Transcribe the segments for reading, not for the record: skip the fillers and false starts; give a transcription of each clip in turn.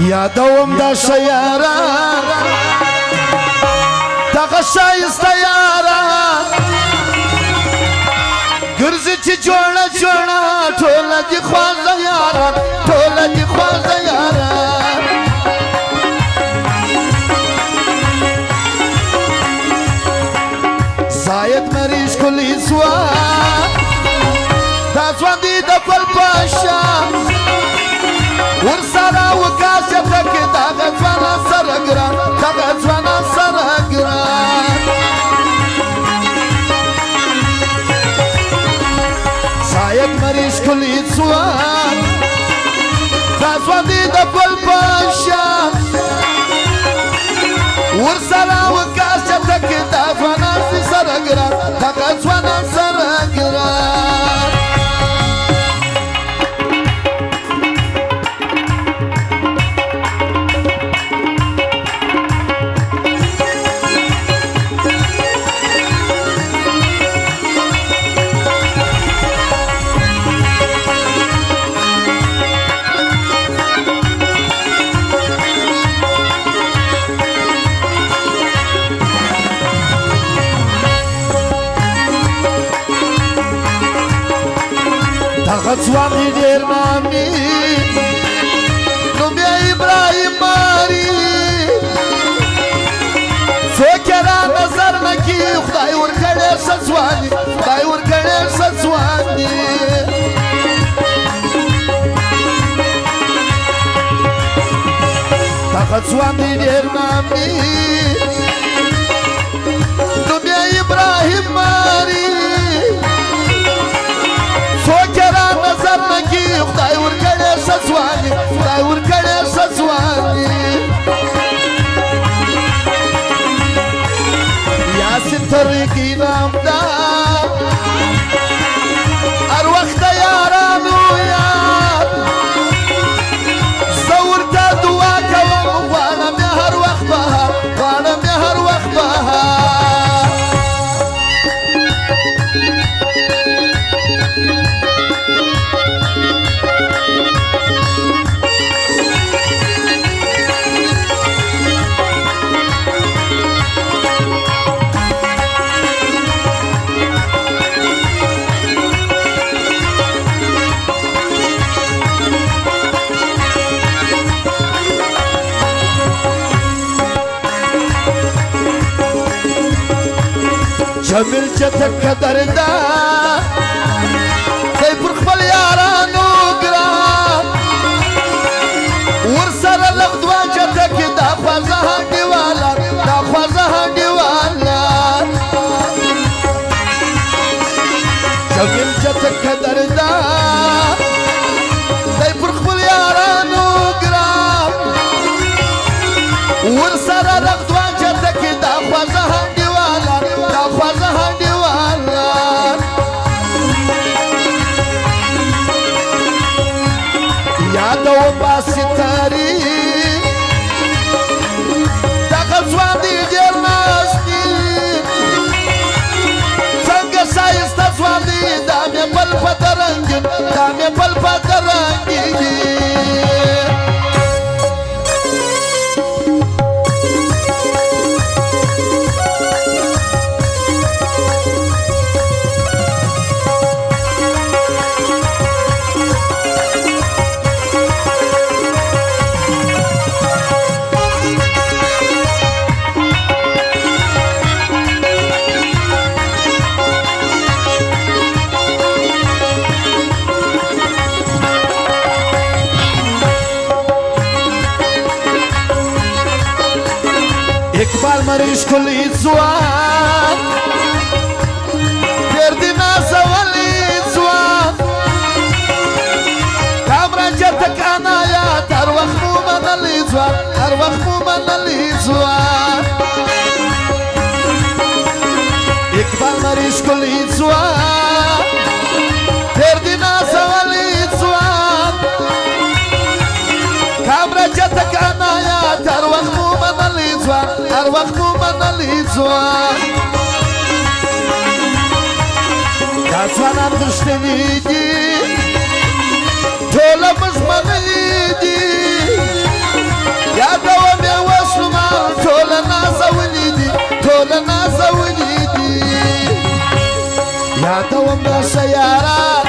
یادوم دا شیارا دغه شایسته یارا ګرځي چې جوړه جوړه ټوله دي خوازه یارا ټوله دي خوازه یارا زاید مریض کلی ځوان دا ځوان دی د ګل پاشا ورسره وکاسه تکې دغه ځوانه سره ګران دغه ځوانه سره ګران زاید مریض کلی ځوان دا ځوان دی د ګل پاشا ورسره وکاسه تکې دغه ځوانه سره ګران دغه ځوانه سره ګران دغه ځوان دی ډېر نامي نوم یې ابراهیم ماري څوک یې را نظر نه کي خدای ورکړی ښه ځوان دی خدای ورکړی ښه ځوان دی دغه ځوان دی ډېر نامي نوم یې ابراهیم ماري څوک یې را نظر نه کي خدای ورکړی ښه ځوان دی خدای ورکړی ښه ځوان دی یاسین طریقي نام ده هر وخت د یارانو یاد زه ورته دعا کوم غواړم یې هر وخت بهار غواړم یې هر وخت بهار جمیل چتک قدردا دی پر خپل یارانو ګران ورسره لغدوا چتک دا خوازه هنډیوالا دا خوازه هنډیوالا جمیل چتک قدردا دی پر خپل یارانو ګران ورسره لغدوا چتک دا خوازه خوازه هنډیوالا یادوم باسي تاریخ دغه ځوان دی ډېر ناستي څنګه ښایسته ځوان دی دا مې بل په درنګ دا مې بل په درنګېږي اقبال مریض کلی ځوان ډېر دي نازولی ځوان کامران چټک عنایات هر وخت مو منلی ځوان هر وخت مو منلی ځوان اقبال مریض کلی ځوان ډېر دي نازولی ځوان کامران چټک عنایات هر وخت مو منلی ځوان هر وخت مو منلی ځوان دا ځوانان رښتیني دي ټوله مزمنلي دي یادەوەم لە شەیاران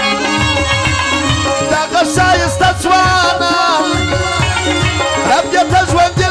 داغە شایستە جوانە رەبگێتە ژوەندێ